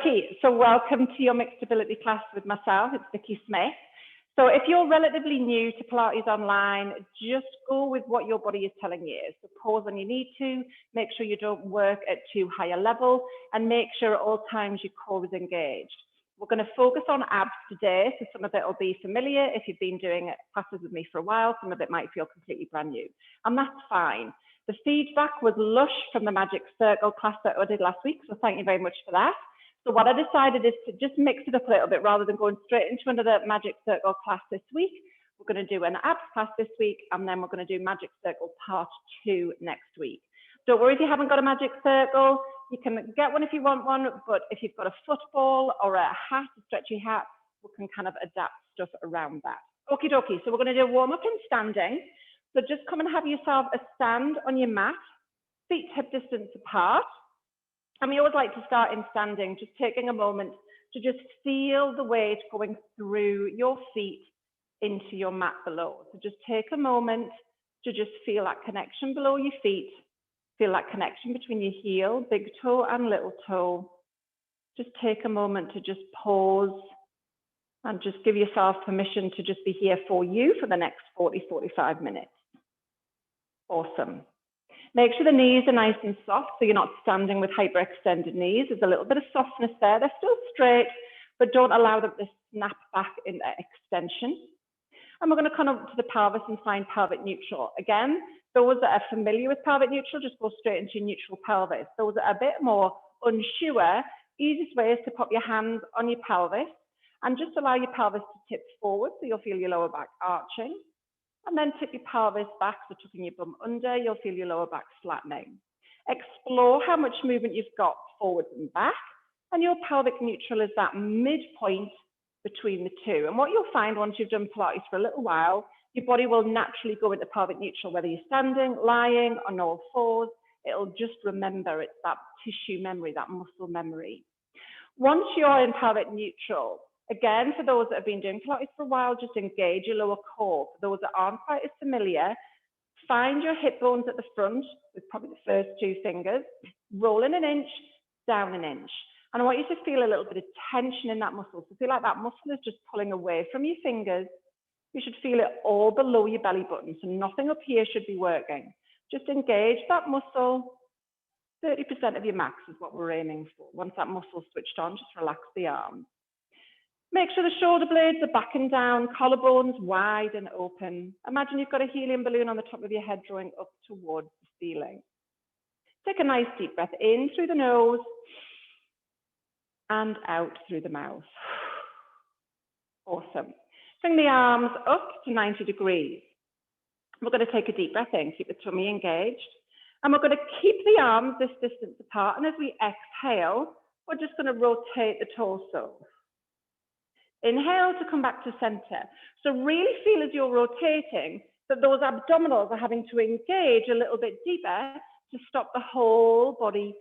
dokie. So welcome to your mixed ability class with myself. It's Vicky Smith. So if you're relatively new to Pilates online, just go with what your body is telling you. So pause when you need to, make sure you don't work at too high a level, and make sure at all times your core is engaged. We're going to focus on abs today, so some of it will be familiar if you've been doing classes with me for a while, some of it might feel completely brand new, and that's fine. The feedback was lush from the Magic Circle class that I did last week, so thank you very much for that. So what I decided is to just mix it up a little bit rather than going straight into another Magic Circle class this week. We're going to do an abs class this week, and then we're going to do Magic Circle part 2 next week. Don't worry if you haven't got a Magic Circle. You can get one if you want one, but if you've got a football or a hat, a stretchy hat, we can kind of adapt stuff around that. Okie dokie, so we're going to do a warm up in standing. So just come and have yourself a stand on your mat, feet hip distance apart. And we always like to start in standing, just taking a moment to just feel the weight going through your feet into your mat below. So just take a moment to just feel that connection below your feet. Feel that connection between your heel, big toe and little toe. Just take a moment to just pause and just give yourself permission to just be here for you for the next 40-45 minutes. Awesome. Make sure the knees are nice and soft so you're not standing with hyperextended knees. There's a little bit of softness there. They're still straight, but don't allow them to snap back in extension. And we're going to come up to the pelvis and find pelvic neutral. Again, those that are familiar with pelvic neutral, just go straight into your neutral pelvis. Those that are a bit more unsure, easiest way is to pop your hands on your pelvis and just allow your pelvis to tip forward so you'll feel your lower back arching. And then tip your pelvis back, so tucking your bum under, you'll feel your lower back flattening. Explore how much movement you've got forwards and back, and your pelvic neutral is that midpoint between the two. And what you'll find once you've done Pilates for a little while, your body will naturally go into pelvic neutral, whether you're standing, lying, on all fours. It'll just remember, it's that tissue memory, that muscle memory. Once you're in pelvic neutral, again, for those that have been doing Pilates for a while, just engage your lower core. For those that aren't quite as familiar, find your hip bones at the front with probably the first 2 fingers, roll in an inch, down an inch. And I want you to feel a little bit of tension in that muscle. So feel like that muscle is just pulling away from your fingers. You should feel it all below your belly button. So nothing up here should be working. Just engage that muscle. 30% of your max is what we're aiming for. Once that muscle's switched on, just relax the arms. Make sure the shoulder blades are back and down, collarbones wide and open. Imagine you've got a helium balloon on the top of your head drawing up towards the ceiling. Take a nice deep breath in through the nose and out through the mouth. Awesome. Bring the arms up to 90 degrees. We're going to take a deep breath in, keep the tummy engaged. And we're going to keep the arms this distance apart. And as we exhale, we're just going to rotate the torso. Inhale to come back to center. So really feel as you're rotating that those abdominals are having to engage a little bit deeper to stop the whole body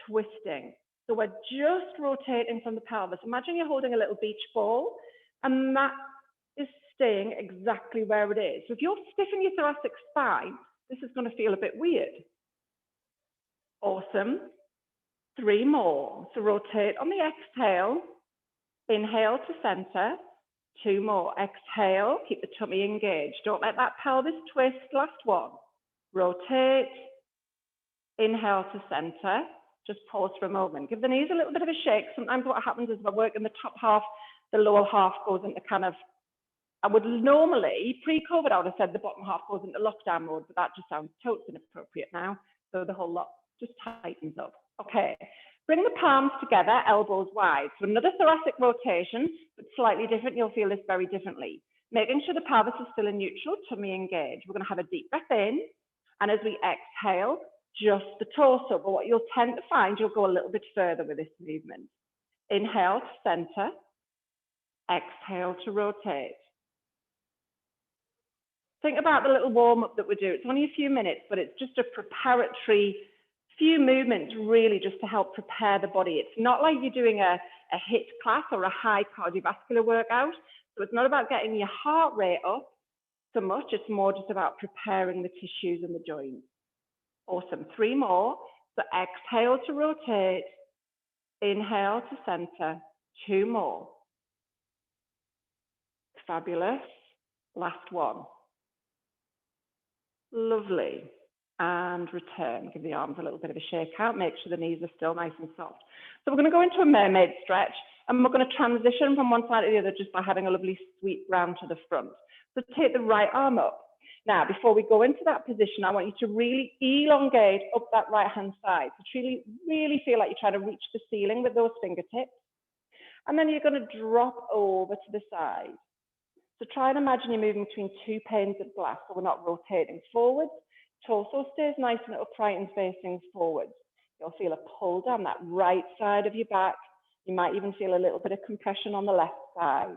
twisting. So we're just rotating from the pelvis. Imagine you're holding a little beach ball and that is staying exactly where it is. So if you're stiff in your thoracic spine, this is going to feel a bit weird. Awesome. 3 more. So rotate on the exhale. Inhale to center, 2 more. Exhale, keep the tummy engaged. Don't let that pelvis twist. Last one. Rotate. Inhale to center. Just pause for a moment. Give the knees a little bit of a shake. Sometimes what happens is we're working the top half, the lower half goes into kind of, I would normally, pre-COVID, I would have said the bottom half goes into lockdown mode, but that just sounds totally inappropriate now. So the whole lot just tightens up. Okay. Bring the palms together, elbows wide. So another thoracic rotation, but slightly different. You'll feel this very differently. Making sure the pelvis is still in neutral, tummy engaged. We're going to have a deep breath in. And as we exhale, just the torso. But what you'll tend to find, you'll go a little bit further with this movement. Inhale to center. Exhale to rotate. Think about the little warm-up that we do. It's only a few minutes, but it's just a preparatory few movements really just to help prepare the body. It's not like you're doing a HIIT class or a high cardiovascular workout. So it's not about getting your heart rate up so much. It's more just about preparing the tissues and the joints. Awesome. 3 more. So exhale to rotate. Inhale to center. 2 more. Fabulous. Last one. Lovely. And return. Give the arms a little bit of a shake out. Make sure the knees are still nice and soft. So we're going to go into a mermaid stretch, and we're going to transition from one side to the other just by having a lovely sweep round to the front. So take the right arm up. Now, before we go into that position, I want you to really elongate up that right-hand side. So really feel like you're trying to reach the ceiling with those fingertips. And then you're going to drop over to the side. So try and imagine you're moving between 2 panes of glass, so we're not rotating forwards. Torso stays nice and upright and facing forwards. You'll feel a pull down that right side of your back. You might even feel a little bit of compression on the left side.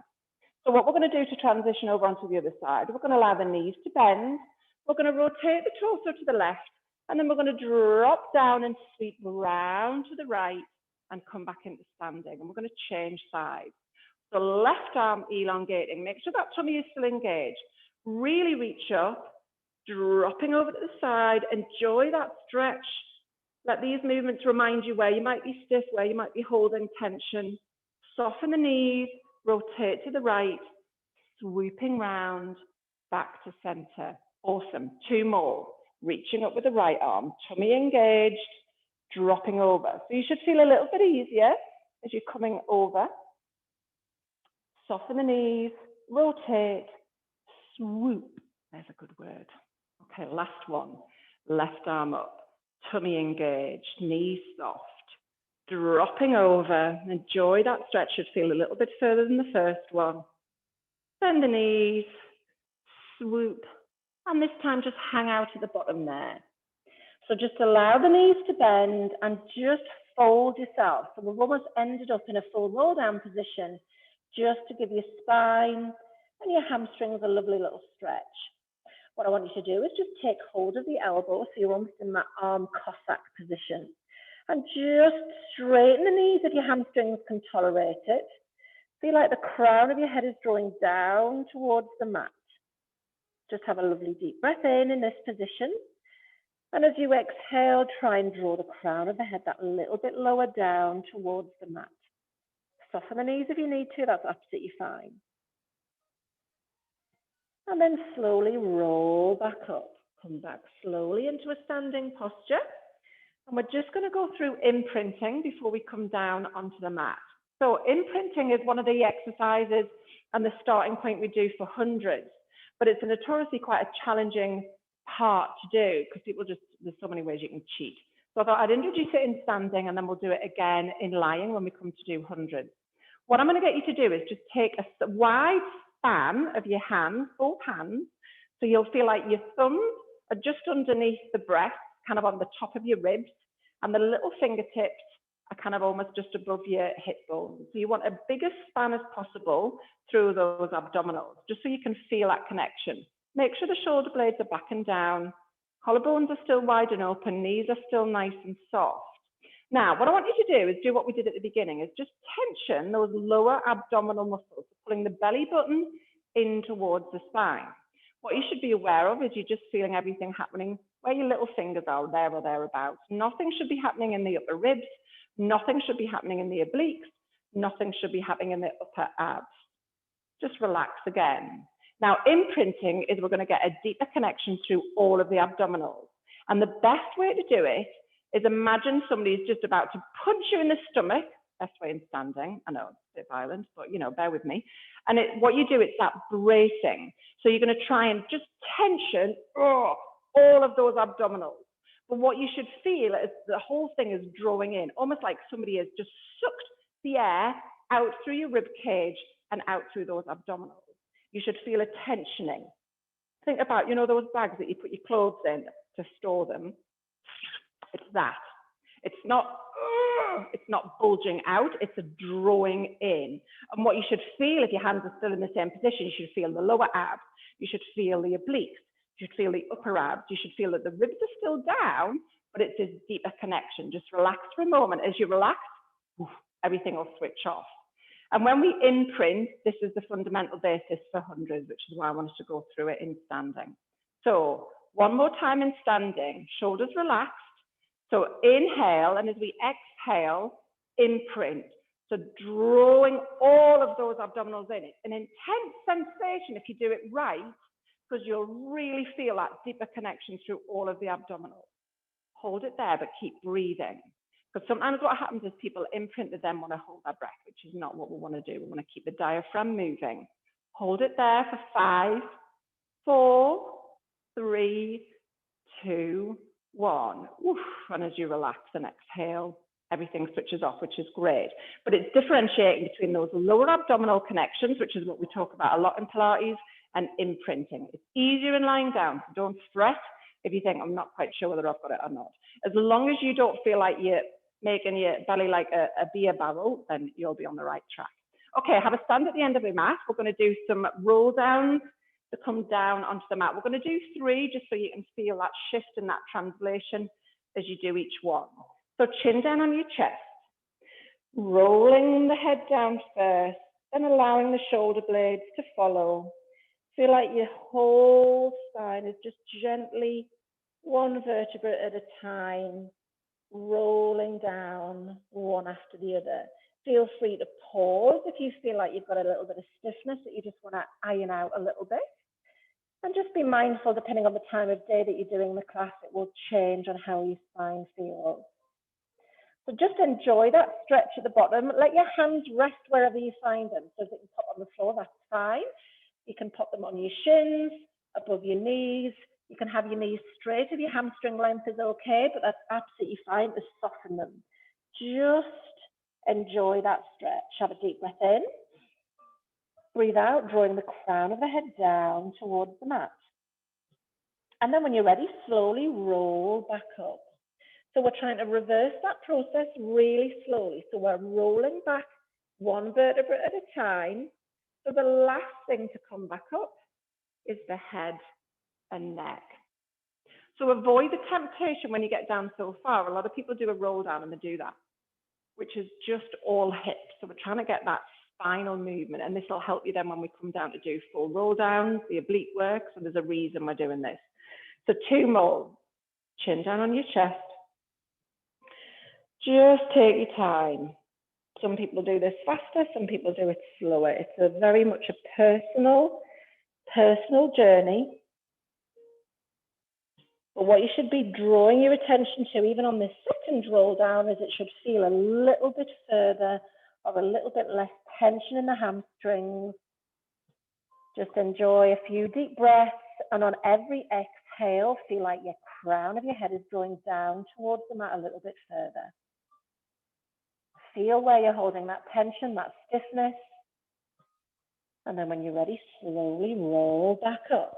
So what we're going to do to transition over onto the other side, we're going to allow the knees to bend. We're going to rotate the torso to the left, and then we're going to drop down and sweep round to the right and come back into standing. And we're going to change sides. So left arm elongating. Make sure that tummy is still engaged. Really reach up. Dropping over to the side, enjoy that stretch. Let these movements remind you where you might be stiff, where you might be holding tension. Soften the knees, rotate to the right, swooping round, back to center. Awesome. 2 more. Reaching up with the right arm, tummy engaged, dropping over. So you should feel a little bit easier as you're coming over. Soften the knees, rotate, swoop. There's a good word. Okay, last one. Left arm up, tummy engaged, knees soft, dropping over. Enjoy that stretch. Should feel a little bit further than the first one. Bend the knees, swoop, and this time just hang out at the bottom there. So just allow the knees to bend and just fold yourself. So we've almost ended up in a full roll down position, just to give your spine and your hamstrings a lovely little stretch. What I want you to do is just take hold of the elbow, so you're almost in that arm Cossack position. And just straighten the knees if your hamstrings can tolerate it. Feel like the crown of your head is drawing down towards the mat. Just have a lovely deep breath in this position. And as you exhale, try and draw the crown of the head that little bit lower down towards the mat. Soften the knees if you need to, that's absolutely fine. And then slowly roll back up. Come back slowly into a standing posture. And we're just going to go through imprinting before we come down onto the mat. So imprinting is one of the exercises and the starting point we do for hundreds. But it's notoriously quite a challenging part to do because people there's so many ways you can cheat. So I thought I'd introduce it in standing and then we'll do it again in lying when we come to do hundreds. What I'm going to get you to do is just take a wide span of your hands, both hands. So you'll feel like your thumbs are just underneath the breast, kind of on the top of your ribs, and the little fingertips are kind of almost just above your hip bones. So you want a biggest span as possible through those abdominals, just so you can feel that connection. Make sure the shoulder blades are back and down, collarbones are still wide and open, knees are still nice and soft. Now, what I want you to do is do what we did at the beginning, is just tension those lower abdominal muscles, pulling the belly button in towards the spine. What you should be aware of is you're just feeling everything happening where your little fingers are, there or thereabouts. Nothing should be happening in the upper ribs. Nothing should be happening in the obliques. Nothing should be happening in the upper abs. Just relax again. Now, imprinting is we're going to get a deeper connection through all of the abdominals. And the best way to do it is imagine somebody's just about to punch you in the stomach. Best way in standing. I know it's a bit violent, but you know, bear with me. And what you do, it's that bracing. So you're going to try and just tension all of those abdominals. But what you should feel is the whole thing is drawing in, almost like somebody has just sucked the air out through your rib cage and out through those abdominals. You should feel a tensioning. Think about, you know, those bags that you put your clothes in to store them. It's that. It's not bulging out, it's a drawing in. And what you should feel, if your hands are still in the same position, you should feel the lower abs, you should feel the obliques, you should feel the upper abs, you should feel that the ribs are still down, but it's this deeper connection. Just relax for a moment. As you relax, everything will switch off. And when we imprint, this is the fundamental basis for hundreds, which is why I wanted to go through it in standing. So one more time in standing, shoulders relaxed. So inhale, and as we exhale, imprint. So drawing all of those abdominals in. It's an intense sensation if you do it right, because you'll really feel that deeper connection through all of the abdominals. Hold it there, but keep breathing. Because sometimes what happens is people imprint, they then want to hold their breath, which is not what we want to do. We want to keep the diaphragm moving. Hold it there for 5, 4, 3, 2, 1. Oof. And as you relax and exhale, everything switches off, which is great. But it's differentiating between those lower abdominal connections, which is what we talk about a lot in Pilates, and imprinting. It's easier in lying down, so don't fret if you think, I'm not quite sure whether I've got it or not. As long as you don't feel like you're making your belly like a beer barrel, then you'll be on the right track. Okay, have a stand at the end of the mat. We're going to do some roll downs to come down onto the mat. We're going to do 3 just so you can feel that shift and that translation as you do each one. So chin down on your chest, rolling the head down first, then allowing the shoulder blades to follow. Feel like your whole spine is just gently, one vertebrae at a time, rolling down one after the other. Feel free to pause if you feel like you've got a little bit of stiffness that you just want to iron out a little bit. And just be mindful, depending on the time of day that you're doing the class, it will change on how your spine feels. So just enjoy that stretch at the bottom. Let your hands rest wherever you find them. So if they can pop on the floor, that's fine. You can pop them on your shins, above your knees. You can have your knees straight if your hamstring length is okay, but that's absolutely fine to soften them. Just enjoy that stretch. Have a deep breath in. Breathe out, drawing the crown of the head down towards the mat. And then when you're ready, slowly roll back up. So we're trying to reverse that process really slowly. So we're rolling back one vertebra at a time. So the last thing to come back up is the head and neck. So avoid the temptation when you get down so far. A lot of people do a roll down and they do that, which is just all hips. So we're trying to get that spinal movement, and this will help you then when we come down to do full roll downs, the oblique work. So there's a reason we're doing this. So 2 more. Chin down on your chest. Just take your time. Some people do this faster, some people do it slower. It's a very much a personal journey. But what you should be drawing your attention to, even on this second roll down, is it should feel a little bit further or a little bit less tension in the hamstrings. Just enjoy a few deep breaths, and on every exhale, feel like your crown of your head is drawing down towards the mat a little bit further. Feel where you're holding that tension, that stiffness. And then when you're ready, slowly roll back up.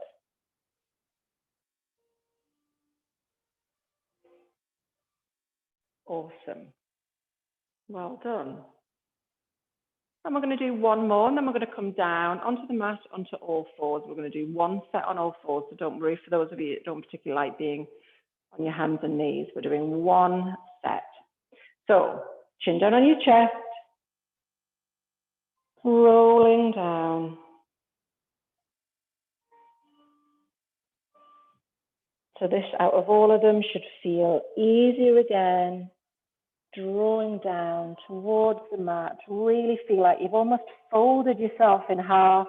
Awesome. Well done. And we're going to do 1 more, and then we're going to come down onto the mat, onto all fours. We're going to do 1 set on all fours, so don't worry for those of you that don't particularly like being on your hands and knees. We're doing 1 set. So chin down on your chest, rolling down. So this, out of all of them, should feel easier again. Drawing down towards the mat. Really feel like you've almost folded yourself in half.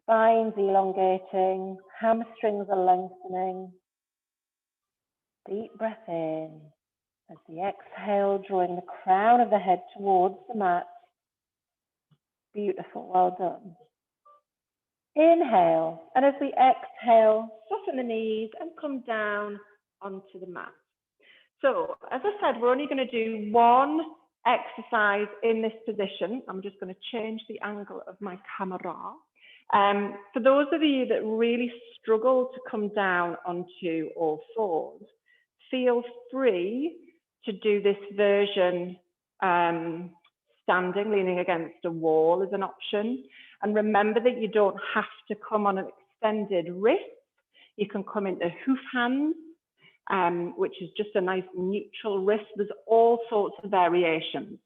Spine's elongating, hamstrings are lengthening. Deep breath in. As the exhale, drawing the crown of the head towards the mat. Beautiful, well done. Inhale, and as we exhale, soften the knees and come down onto the mat. So, as I said, we're only going to do 1 exercise in this position. I'm just going to change the angle of my camera. For those of you that really struggle to come down onto all fours, feel free to do this version standing, leaning against a wall is an option. And remember that you don't have to come on an extended wrist. You can come into hoof hands, which is just a nice neutral wrist. There's all sorts of variations.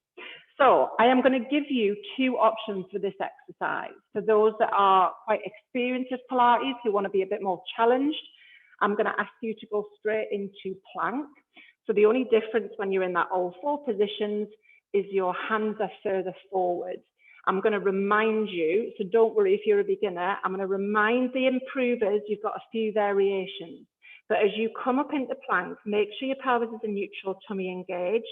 So I am going to give you 2 options for this exercise. For those that are quite experienced with Pilates, who want to be a bit more challenged, I'm going to ask you to go straight into plank. So the only difference when you're in that all four positions is your hands are further forward. I'm going to remind you, so don't worry if you're a beginner, I'm going to remind the improvers you've got a few variations. But as you come up into plank, make sure your pelvis is in neutral, tummy engaged.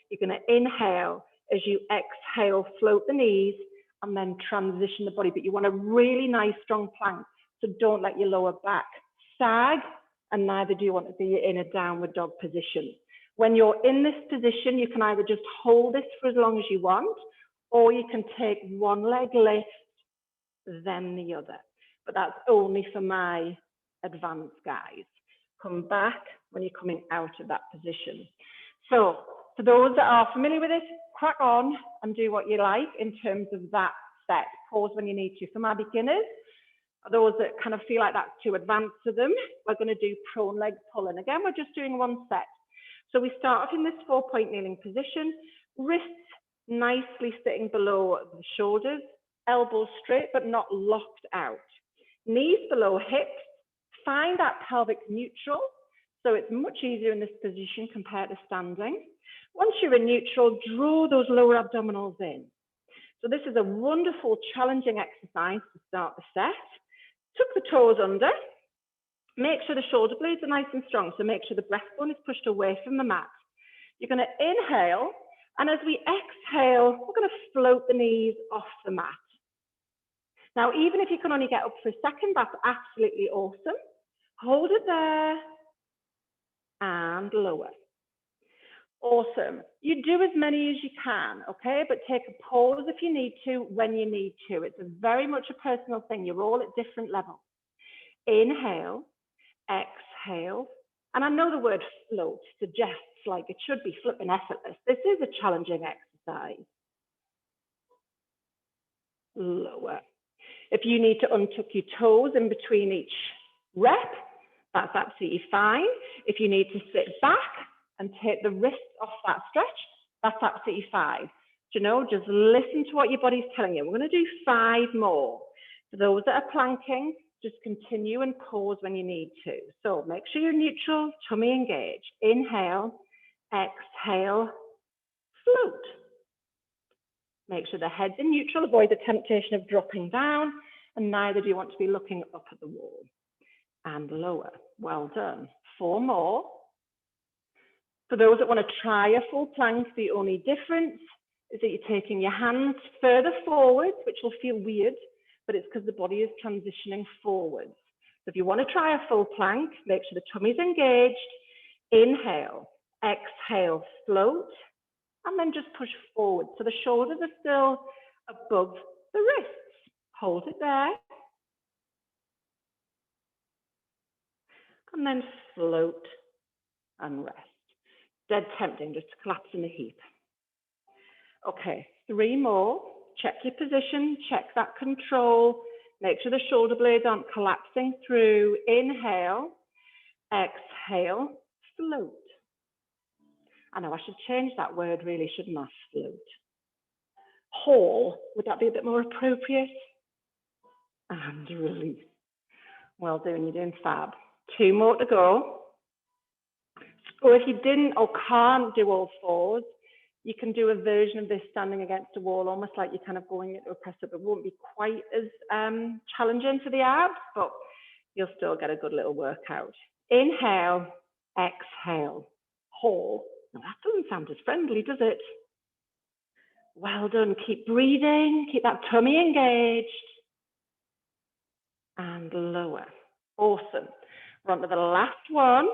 You're going to inhale. As you exhale, float the knees and then transition the body. But you want a really nice strong plank, so don't let your lower back sag, and neither do you want to be in a downward dog position. When you're in this position, you can either just hold this for as long as you want, or you can take one leg lift, then the other. But that's only for my advanced guys. Come back when you're coming out of that position. So for those that are familiar with it, crack on and do what you like in terms of that set. Pause when you need to. For my beginners, those that kind of feel like that's too advanced for them, we're going to do prone leg pulling. Again, we're just doing one set. So we start off in this 4-point kneeling position, wrists nicely sitting below the shoulders, elbows straight but not locked out. Knees below hips, find that pelvic neutral. So it's much easier in this position compared to standing. Once you're in neutral, draw those lower abdominals in. So this is a wonderful, challenging exercise to start the set. Tuck the toes under. Make sure the shoulder blades are nice and strong. So make sure the breastbone is pushed away from the mat. You're going to inhale. And as we exhale, we're going to float the knees off the mat. Now, even if you can only get up for a second, that's absolutely awesome. Hold it there and lower. Awesome. You do as many as you can, okay? But take a pause if you need to, when you need to. It's very much a personal thing. You're all at different levels. Inhale, exhale. And I know the word float suggests like it should be flipping effortless. This is a challenging exercise. Lower. If you need to untuck your toes in between each rep, that's absolutely fine. If you need to sit back and take the wrists off that stretch, that's absolutely fine. You know, just listen to what your body's telling you. We're going to do 5 more. For those that are planking, just continue and pause when you need to. So make sure you're neutral, tummy engaged. Inhale, exhale, float. Make sure the head's in neutral, avoid the temptation of dropping down, and neither do you want to be looking up at the wall. And lower. Well done. 4 more. For those that want to try a full plank, the only difference is that you're taking your hands further forward, which will feel weird, but it's because the body is transitioning forwards. So if you want to try a full plank, make sure the tummy's engaged. Inhale, exhale, float, and then just push forward. So the shoulders are still above the wrists. Hold it there. And then float and rest. Dead tempting just to collapse in a heap. Okay, 3 more. Check your position, check that control. Make sure the shoulder blades aren't collapsing through. Inhale, exhale, float. I know I should change that word really, shouldn't I? Float. Haul, would that be a bit more appropriate? And release. Well done, you're doing fab. 2 more to go. Or if you didn't or can't do all 4s, you can do a version of this standing against a wall, almost like you're kind of going into a press up. It won't be quite as challenging for the abs, but you'll still get a good little workout. Inhale, exhale, haul. Now that doesn't sound as friendly, does it? Well done. Keep breathing. Keep that tummy engaged. And lower. Awesome. We're on to the last one.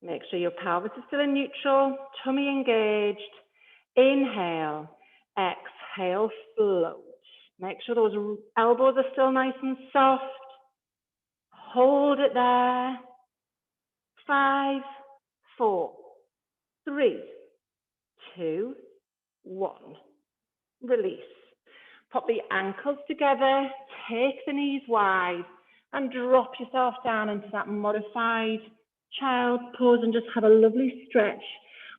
Make sure your pelvis is still in neutral, tummy engaged. Inhale, exhale, float. Make sure those elbows are still nice and soft. Hold it there. 5, 4, 3, 2, 1. Release. Pop the ankles together, take the knees wide, and drop yourself down into that modified child pose and just have a lovely stretch.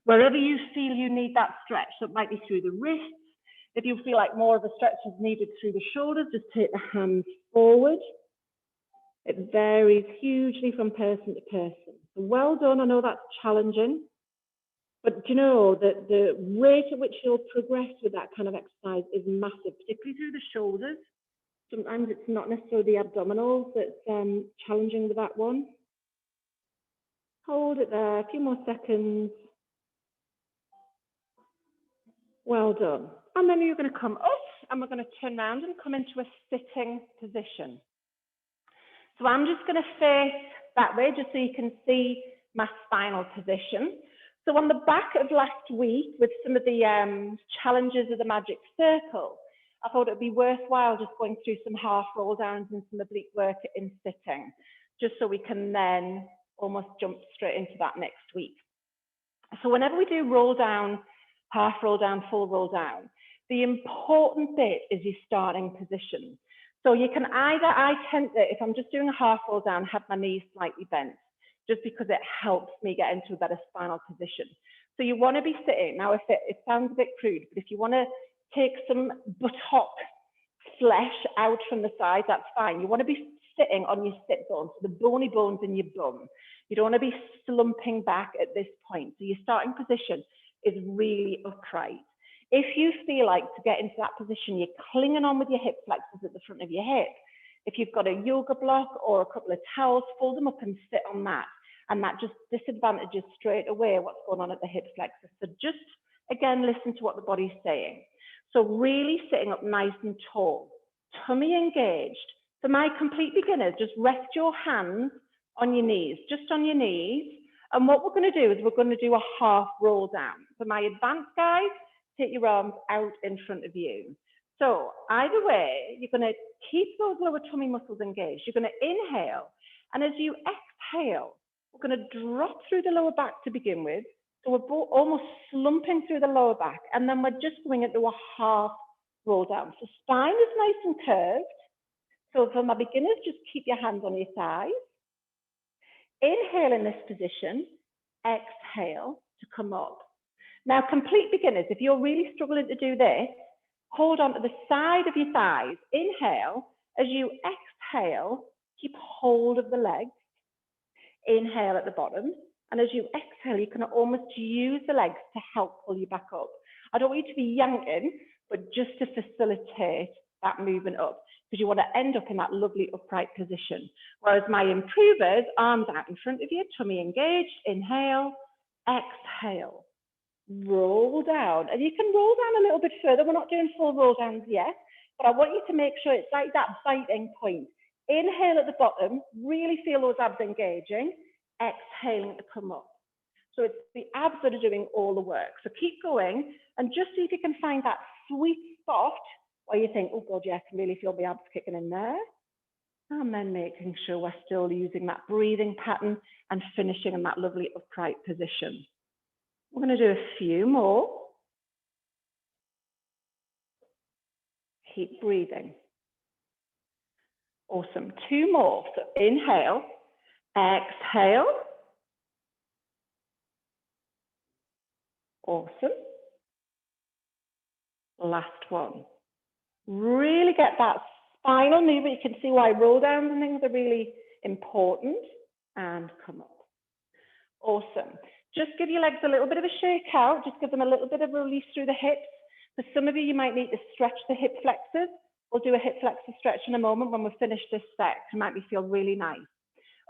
Wherever you feel you need that stretch, so it might be through the wrists. If you feel like more of a stretch is needed through the shoulders, just take the hands forward. It varies hugely from person to person. So well done. I know that's challenging, but do you know that the rate at which you'll progress with that kind of exercise is massive, particularly through the shoulders. Sometimes it's not necessarily the abdominals that's challenging with that one. Hold it there, a few more seconds. Well done. And then you're going to come up and we're going to turn around and come into a sitting position. So I'm just going to face that way just so you can see my spinal position. So on the back of last week with some of the challenges of the magic circle, I thought it'd be worthwhile just going through some half roll downs and some oblique work in sitting, just so we can then almost jump straight into that next week. So whenever we do roll down, half roll down, full roll down, the important bit is your starting position. So you can either, I tend to, if I'm just doing a half roll down, have my knees slightly bent, just because it helps me get into a better spinal position. So you want to be sitting. Now, if it sounds a bit crude, but if you want to take some buttock flesh out from the side, that's fine. You want to be sitting on your sit bones, so the bony bones in your bum. You don't want to be slumping back at this point. So your starting position is really upright. If you feel like to get into that position, you're clinging on with your hip flexors at the front of your hip. If you've got a yoga block or a couple of towels, fold them up and sit on that. And that just disadvantages straight away what's going on at the hip flexors. So just, again, listen to what the body's saying. So really sitting up nice and tall, tummy engaged. For my complete beginners, just rest your hands on your knees, just on your knees. And what we're going to do is we're going to do a half roll down. For my advanced guys, take your arms out in front of you. So either way, you're going to keep those lower tummy muscles engaged. You're going to inhale. And as you exhale, we're going to drop through the lower back to begin with. So we're almost slumping through the lower back. And then we're just going into a half roll down. So spine is nice and curved. So for my beginners, just keep your hands on your thighs. Inhale in this position. Exhale to come up. Now, complete beginners, if you're really struggling to do this, hold on to the side of your thighs. Inhale. As you exhale, keep hold of the legs. Inhale at the bottom. And as you exhale, you can almost use the legs to help pull you back up. I don't want you to be yanking, but just to facilitate that movement up, because you want to end up in that lovely upright position. Whereas my improvers, arms out in front of you, tummy engaged. Inhale, exhale. Roll down, and you can roll down a little bit further. We're not doing full roll downs yet, but I want you to make sure it's like that biting point. Inhale at the bottom, really feel those abs engaging, exhaling to come up. So it's the abs that are doing all the work. So keep going and just see if you can find that sweet spot where you think, oh God, yeah, I can really feel the abs kicking in there. And then making sure we're still using that breathing pattern and finishing in that lovely upright position. We're going to do a few more. Keep breathing. Awesome. Two more. So inhale, exhale. Awesome. Last one. Really get that spinal movement. You can see why roll downs and things are really important. And come up. Awesome. Just give your legs a little bit of a shake out. Just give them a little bit of a release through the hips. For some of you, you might need to stretch the hip flexors. We'll do a hip flexor stretch in a moment when we finish this set. It might feel really nice.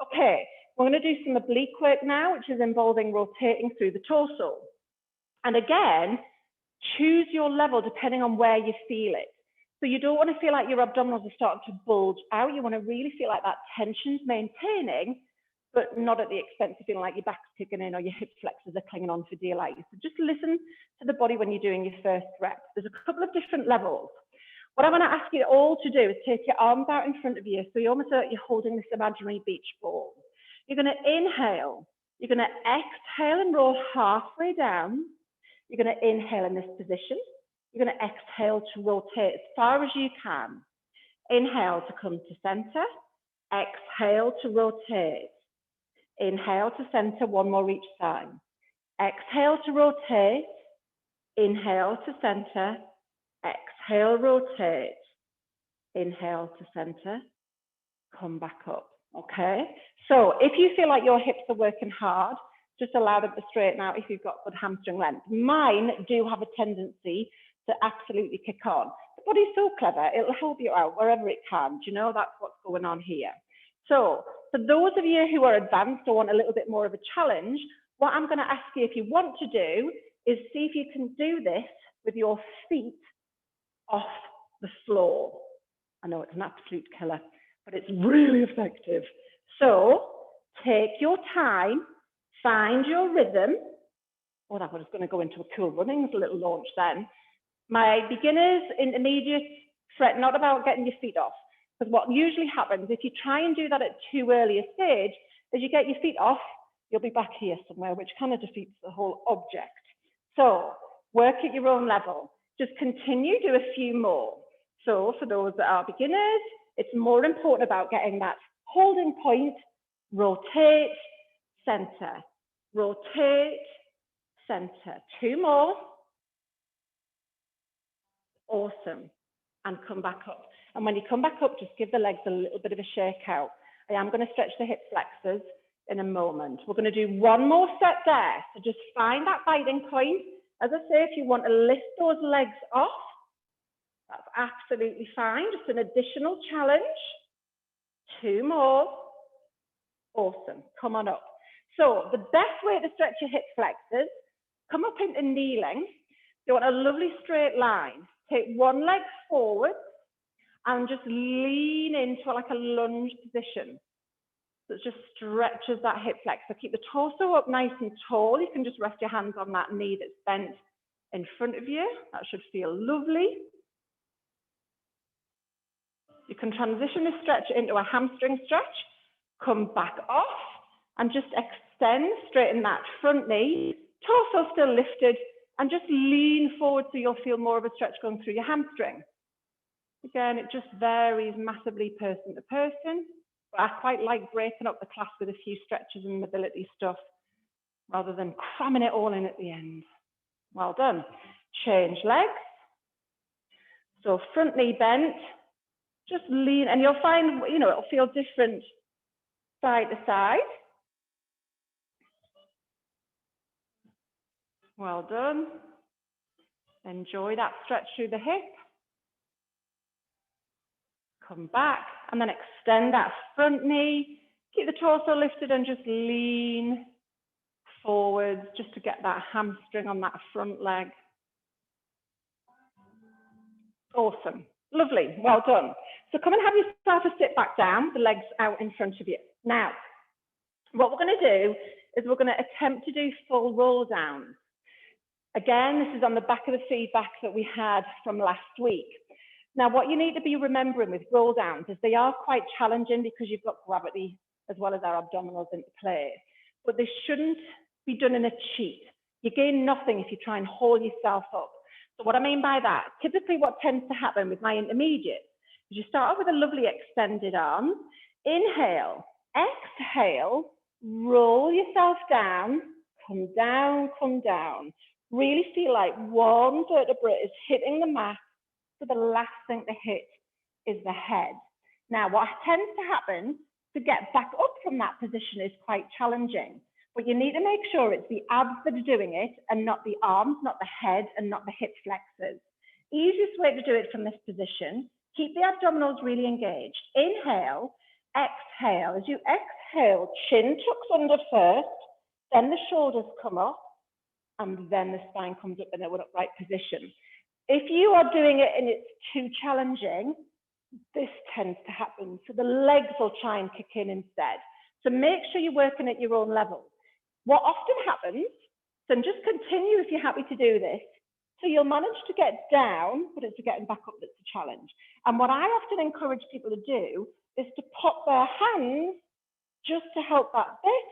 Okay, we're going to do some oblique work now, which is involving rotating through the torso. And again, choose your level depending on where you feel it. So you don't want to feel like your abdominals are starting to bulge out. You want to really feel like that tension's maintaining, but not at the expense of feeling like your back's kicking in or your hip flexors are clinging on for dear life. So just listen to the body when you're doing your first rep. There's a couple of different levels. What I want to ask you all to do is take your arms out in front of you. So you're almost like you're holding this imaginary beach ball. You're going to inhale. You're going to exhale and roll halfway down. You're going to inhale in this position. You're going to exhale to rotate as far as you can. Inhale to come to center. Exhale to rotate. Inhale to center, one more each side. Exhale to rotate. Inhale to center. Exhale, rotate. Inhale to center. Come back up. Okay, so if you feel like your hips are working hard, just allow them to straighten out if you've got good hamstring length. Mine do have a tendency to absolutely kick on. The body's so clever, it'll help you out wherever it can. Do you know, that's what's going on here. So for those of you who are advanced or want a little bit more of a challenge, what I'm going to ask you, if you want to do, is see if you can do this with your feet off the floor. I know it's an absolute killer, but it's really effective. So take your time, find your rhythm. Oh, that was going to go into a cool runnings little launch then. My beginners, intermediate, fret not about getting your feet off, because what usually happens if you try and do that at too early a stage is you get your feet off, you'll be back here somewhere, which kind of defeats the whole object. So work at your own level. Just continue, do a few more. So for those that are beginners, it's more important about getting that holding point, rotate, center, rotate, center. 2 more. Awesome. And come back up. And when you come back up, just give the legs a little bit of a shake out. I am going to stretch the hip flexors in a moment. We're going to do 1 more set there. So just find that biting point. As I say, if you want to lift those legs off, that's absolutely fine. Just an additional challenge. 2 more. Awesome. Come on up. So the best way to stretch your hip flexors, come up into kneeling. You want a lovely straight line. Take 1 leg forward and just lean into like a lunge position. So it just stretches that hip flexor. Keep the torso up nice and tall. You can just rest your hands on that knee that's bent in front of you. That should feel lovely. You can transition this stretch into a hamstring stretch. Come back off and just extend, straighten that front knee. Torso still lifted and just lean forward so you'll feel more of a stretch going through your hamstring. Again, it just varies massively person to person. But I quite like breaking up the class with a few stretches and mobility stuff rather than cramming it all in at the end. Well done. Change legs. So front knee bent, just lean, and you'll find, you know, it'll feel different side to side. Well done. Enjoy that stretch through the hip. Come back and then extend that front knee. Keep the torso lifted and just lean forwards just to get that hamstring on that front leg. Awesome. Lovely. Well done. So come and have yourself a sit back down, the legs out in front of you. Now, what we're going to do is we're going to attempt to do full roll downs. Again, this is on the back of the feedback that we had from last week. Now, what you need to be remembering with roll downs is they are quite challenging because you've got gravity as well as our abdominals into play. But they shouldn't be done in a cheat. You gain nothing if you try and haul yourself up. So what I mean by that, typically what tends to happen with my intermediates is you start off with a lovely extended arm. Inhale, exhale, roll yourself down, come down, come down. Really feel like one vertebrae is hitting the mat. So the last thing to hit is the head. Now, what tends to happen to get back up from that position is quite challenging. But you need to make sure it's the abs that are doing it and not the arms, not the head, and not the hip flexors. Easiest way to do it from this position, keep the abdominals really engaged. Inhale, exhale. As you exhale, chin tucks under first, then the shoulders come up, and then the spine comes up in an upright position. If you are doing it and it's too challenging, this tends to happen. So the legs will try and kick in instead. So make sure you're working at your own level. What often happens, then just continue if you're happy to do this. So you'll manage to get down, but it's getting back up that's a challenge. And what I often encourage people to do is to pop their hands just to help that bit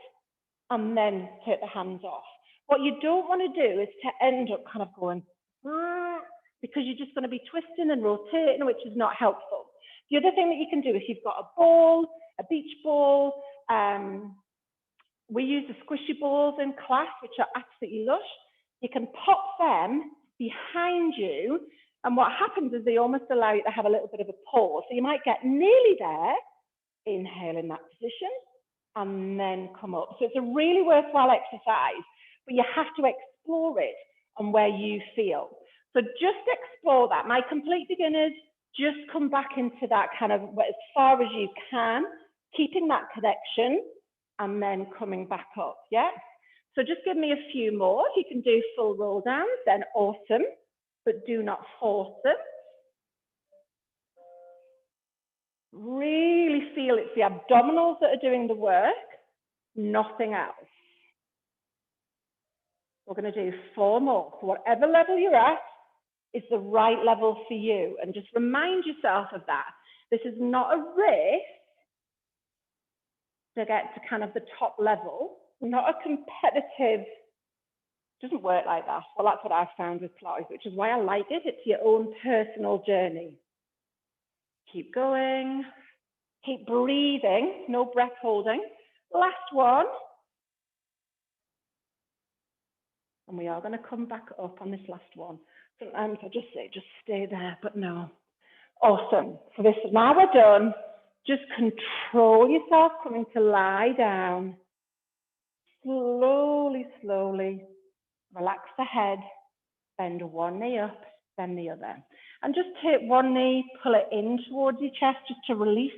and then take the hands off. What you don't want to do is to end up kind of going, because you're just going to be twisting and rotating, which is not helpful. The other thing that you can do, if you've got a ball, a beach ball, we use the squishy balls in class, which are absolutely lush. You can pop them behind you, and what happens is they almost allow you to have a little bit of a pause. So you might get nearly there, inhale in that position, and then come up. So it's a really worthwhile exercise, but you have to explore it on where you feel. So just explore that. My complete beginners, just come back into that kind of as far as you can, keeping that connection, and then coming back up, yeah? So just give me a few more. If you can do full roll downs, then awesome, but do not force them. Really feel it's the abdominals that are doing the work, nothing else. We're going to do 4 more. So whatever level you're at is the right level for you. And just remind yourself of that. This is not a race to get to kind of the top level, not a competitive, doesn't work like that. Well, that's what I've found with Pilates, which is why I like it. It's your own personal journey. Keep going. Keep breathing. No breath holding. Last one. And we are going to come back up on this last one. Sometimes I just say, just stay there, but no. Awesome. So this is now we're done. Just control yourself coming to lie down. Slowly, slowly. Relax the head. Bend one knee up, then the other. And just take one knee, pull it in towards your chest just to release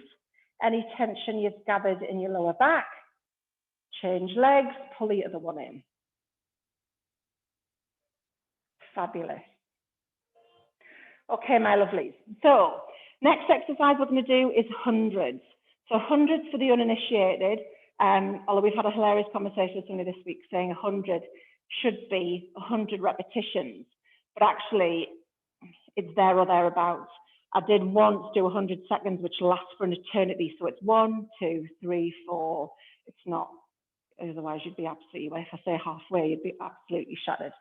any tension you've gathered in your lower back. Change legs, pull the other one in. Fabulous. Okay, my lovelies. So next exercise we're going to do is hundreds. So hundreds for the uninitiated. Although we've had a hilarious conversation with somebody this week saying 100 should be 100 repetitions, but actually it's there or thereabouts. I did once do 100 seconds, which lasts for an eternity. So it's 1, 2, 3, 4. It's not, otherwise you'd be absolutely, if I say halfway, you'd be absolutely shattered.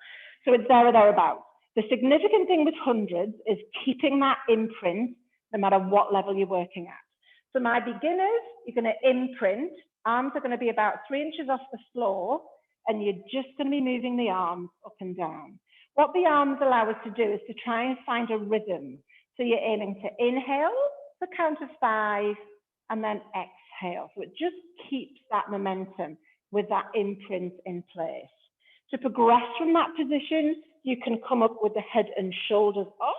So it's there or thereabouts. The significant thing with hundreds is keeping that imprint no matter what level you're working at. So my beginners, you're going to imprint. Arms are going to be about 3 inches off the floor, and you're just going to be moving the arms up and down. What the arms allow us to do is to try and find a rhythm. So you're aiming to inhale, the count of 5, and then exhale. So it just keeps that momentum with that imprint in place. To progress from that position, you can come up with the head and shoulders off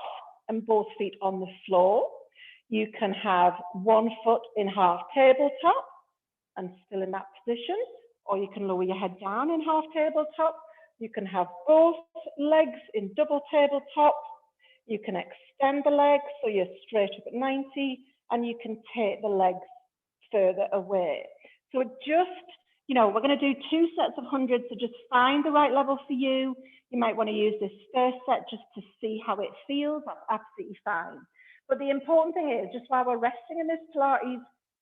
and both feet on the floor. You can have one foot in half tabletop and still in that position, or you can lower your head down in half tabletop. You can have both legs in double tabletop. You can extend the legs so you're straight up at 90, and you can take the legs further away. So it just, you know, we're going to do 2 sets of hundreds, so just find the right level for you. You might want to use this first set just to see how it feels. That's absolutely fine. But the important thing is, just while we're resting in this Pilates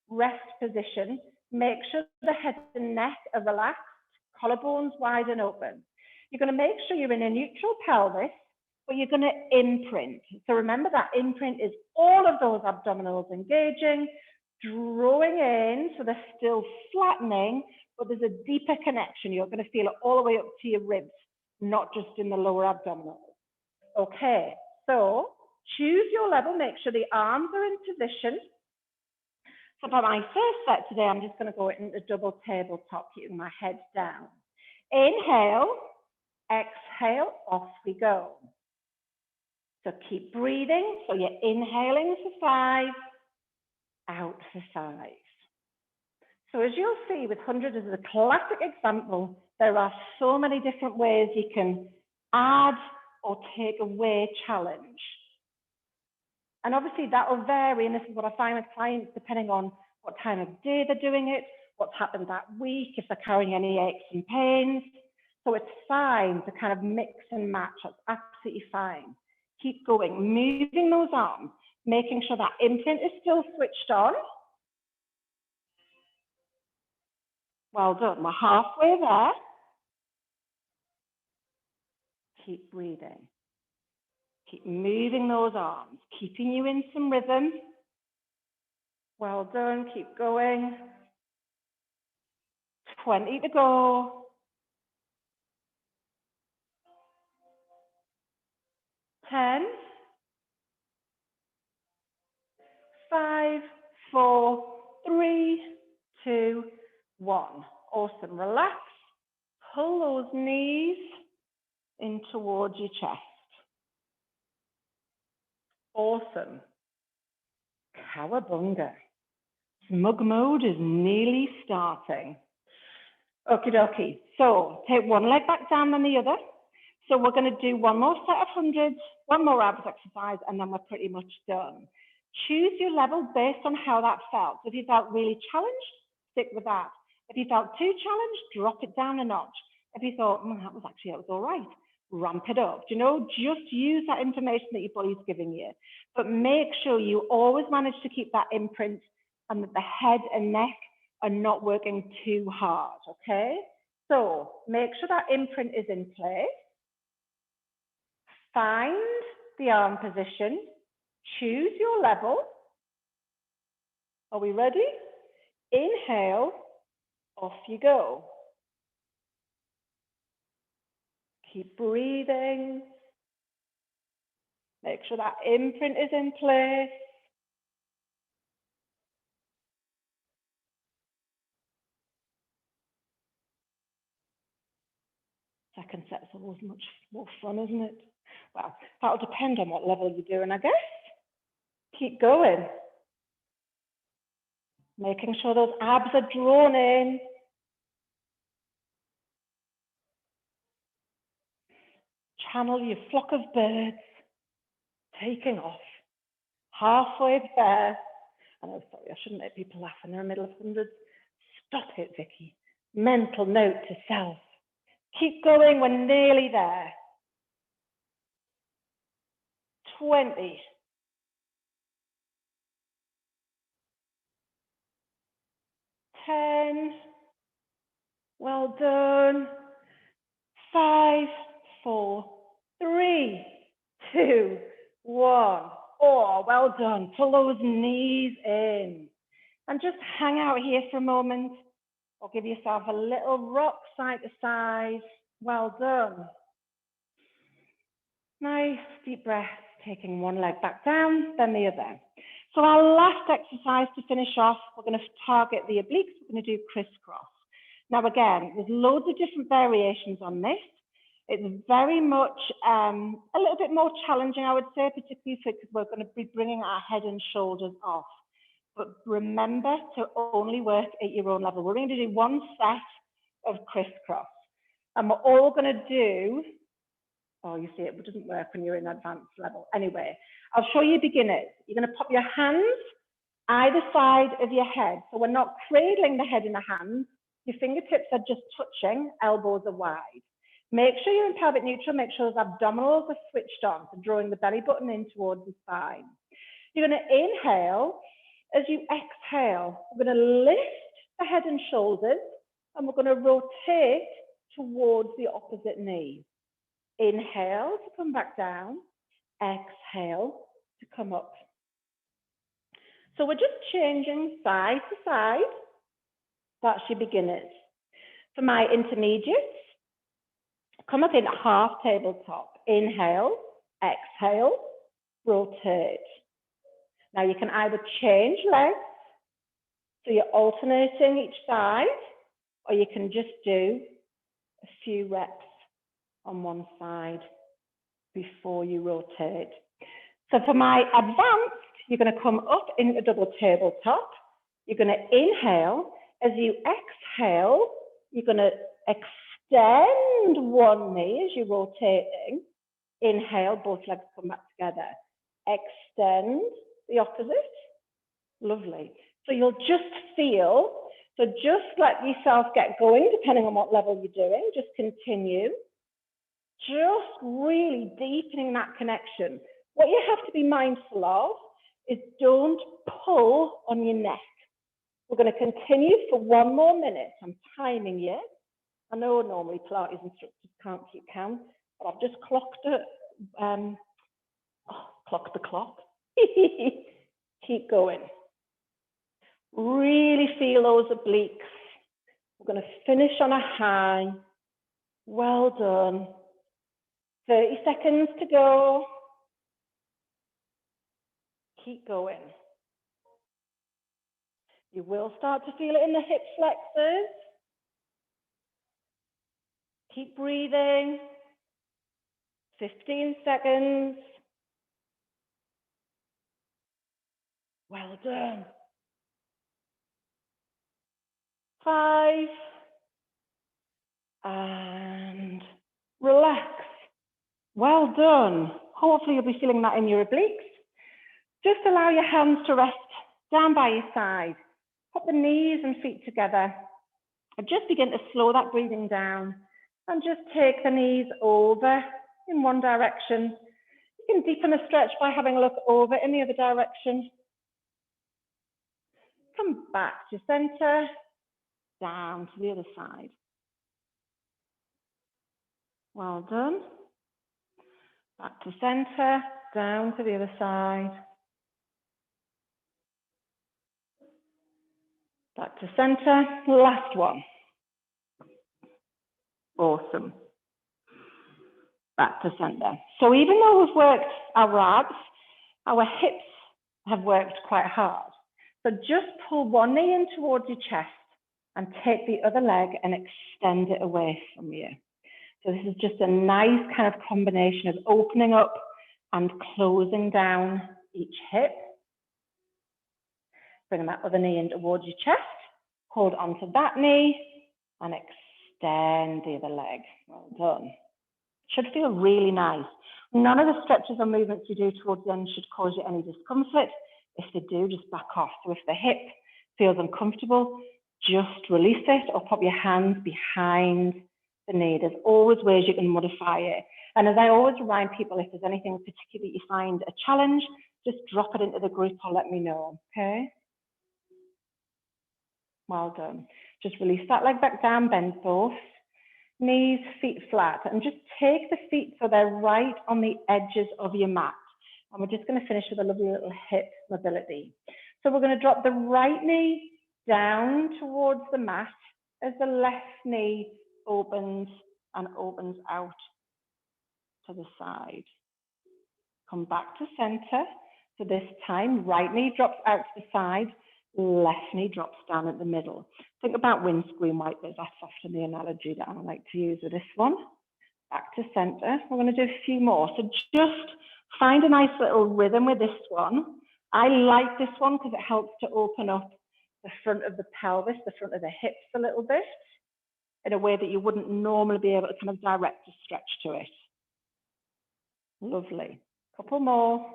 rest position, make sure the head and neck are relaxed, collarbones wide and open. You're going to make sure you're in a neutral pelvis, but you're going to imprint. So remember that imprint is all of those abdominals engaging, drawing in, so they're still flattening, but there's a deeper connection. You're going to feel it all the way up to your ribs, not just in the lower abdominals. Okay, so choose your level, make sure the arms are in position. So for my first set today, I'm just going to go into double tabletop, keeping my head down. Inhale, exhale, off we go. So keep breathing. So you're inhaling for 5, out for 5. So as you'll see with hundreds as a classic example, there are so many different ways you can add or take away challenge. And obviously that will vary, and this is what I find with clients, depending on what time of day they're doing it, what's happened that week, if they're carrying any aches and pains. So it's fine to kind of mix and match. That's absolutely fine. Keep going, moving those arms, making sure that imprint is still switched on. Well done, we're halfway there. Keep breathing. Keep moving those arms, keeping you in some rhythm. Well done, keep going. 20 to go. 10, 5, 4, 3, 2, 1. Awesome. Relax. Pull those knees in towards your chest. Awesome. Cowabunga. Smug mode is nearly starting. Okie dokie. So take one leg back down than the other. So we're going to do one more set of hundreds, one more abs exercise, and then we're pretty much done. Choose your level based on how that felt. So if you felt really challenged, stick with that. If you felt too challenged, drop it down a notch. If you thought, that was all right, ramp it up. Do you know, just use that information that your body's giving you. But make sure you always manage to keep that imprint and that the head and neck are not working too hard, okay? So make sure that imprint is in place. Find the arm position. Choose your level. Are we ready? Inhale, off you go. Keep breathing. Make sure that imprint is in place. Second set's always much more fun, isn't it? Well, that'll depend on what level you're doing, I guess. Keep going. Making sure those abs are drawn in. Channel your flock of birds, taking off. Halfway there. I know, sorry, I shouldn't make people laugh in the middle of hundreds. Stop it, Vicky. Mental note to self. Keep going, we're nearly there. 20. 10. Well done. 5, 4, 3, 2, 1. Oh, well done. Pull those knees in. And just hang out here for a moment. Or give yourself a little rock side to side. Well done. Nice deep breath, taking one leg back down, then the other. So our last exercise to finish off, we're going to target the obliques. We're going to do crisscross. Now again, there's loads of different variations on this. It's very much a little bit more challenging, I would say, particularly because we're going to be bringing our head and shoulders off. But remember to only work at your own level. We're going to do one set of crisscross. And we're all going to do, oh, you see, it doesn't work when you're in advanced level. Anyway, I'll show you beginners. You're going to pop your hands either side of your head. So we're not cradling the head in the hands. Your fingertips are just touching, elbows are wide. Make sure you're in pelvic neutral. Make sure those abdominals are switched on. So drawing the belly button in towards the spine. You're going to inhale. As you exhale, we're going to lift the head and shoulders, and we're going to rotate towards the opposite knee. Inhale to come back down. Exhale to come up. So we're just changing side to side. That's your beginners. For my intermediates, come up in half tabletop. Inhale, exhale, rotate. Now you can either change legs, so you're alternating each side, or you can just do a few reps on one side before you rotate. So for my advanced, you're going to come up in a double tabletop. You're going to inhale. As you exhale, you're going to extend one knee as you're rotating. Inhale, both legs come back together. Extend the opposite. Lovely. So you'll just feel, so just let yourself get going depending on what level you're doing. Just continue. Just really deepening that connection. What you have to be mindful of is don't pull on your neck. We're going to continue for one more minute. I'm timing you. I know normally Pilates instructors can't keep count, but I've just clocked it. Clock the clock. Keep going. Really feel those obliques. We're going to finish on a high. Well done. 30 seconds to go. Keep going. You will start to feel it in the hip flexors. Keep breathing. 15 seconds. Well done. 5. And relax. Well done. Hopefully you'll be feeling that in your obliques. Just allow your hands to rest down by your side. Put the knees and feet together. And just begin to slow that breathing down. And just take the knees over in one direction. You can deepen the stretch by having a look over in the other direction. Come back to center, down to the other side. Well done. Back to center, down to the other side. Back to center, last one. Awesome. Back to center. So even though we've worked our abs, our hips have worked quite hard. So just pull one knee in towards your chest and take the other leg and extend it away from you. So this is just a nice kind of combination of opening up and closing down each hip. Bring that other knee in towards your chest. Hold onto that knee and extend the other leg. Well done. Should feel really nice. None of the stretches or movements you do towards the end should cause you any discomfort. If they do, just back off. So if the hip feels uncomfortable, just release it or pop your hands behind the knee. There's always ways you can modify it. And as I always remind people, if there's anything particularly you find a challenge, just drop it into the group or let me know, okay? Well done. Just release that leg back down, bend both knees, feet flat, and just take the feet so they're right on the edges of your mat. And we're just going to finish with a lovely little hip mobility. So we're going to drop the right knee down towards the mat as the left knee opens and opens out to the side. Come back to center. So this time, right knee drops out to the side, left knee drops down at the middle. Think about windscreen wipers. That's often the analogy that I like to use with this one. Back to center. We're going to do a few more. So just find a nice little rhythm with this one. I like this one because it helps to open up the front of the pelvis, the front of the hips a little bit in a way that you wouldn't normally be able to kind of direct a stretch to it. Lovely. Couple more.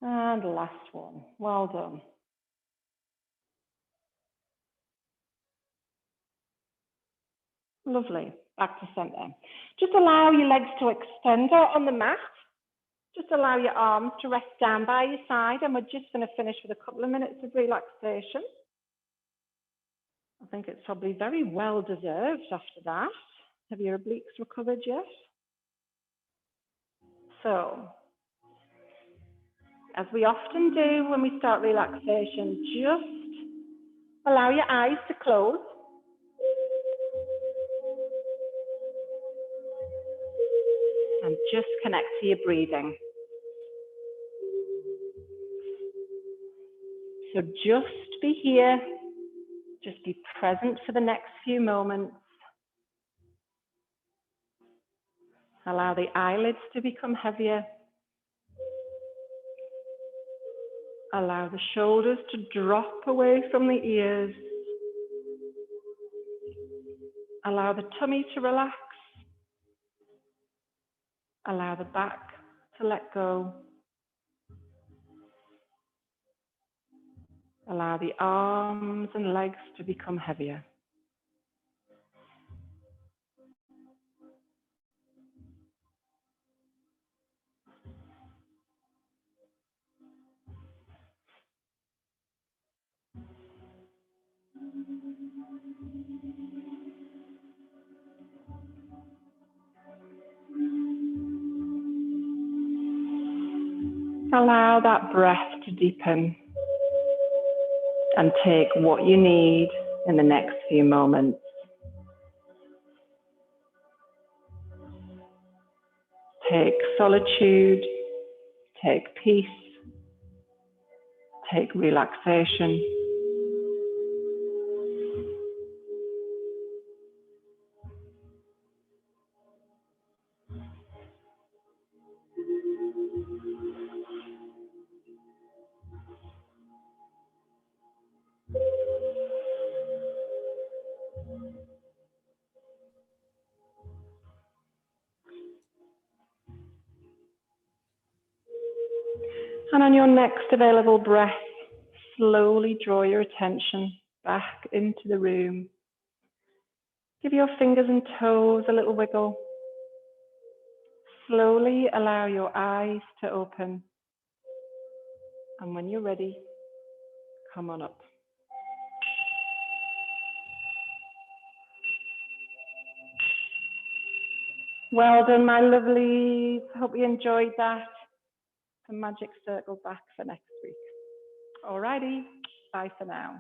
And last one. Well done. Lovely. Back to center. Just allow your legs to extend out on the mat. Just allow your arms to rest down by your side, and we're just going to finish with a couple of minutes of relaxation. I think it's probably very well deserved after that. Have your obliques recovered yet? So, as we often do when we start relaxation, just allow your eyes to close. And just connect to your breathing. So just be here, just be present for the next few moments. Allow the eyelids to become heavier. Allow the shoulders to drop away from the ears. Allow the tummy to relax. Allow the back to let go. Allow the arms and legs to become heavier. Allow that breath to deepen and take what you need in the next few moments. Take solitude, take peace, take relaxation. And on your next available breath, slowly draw your attention back into the room. Give your fingers and toes a little wiggle. Slowly allow your eyes to open. And when you're ready, come on up. Well done, my lovelies. Hope you enjoyed that. The magic circle back for next week. Alrighty, bye for now.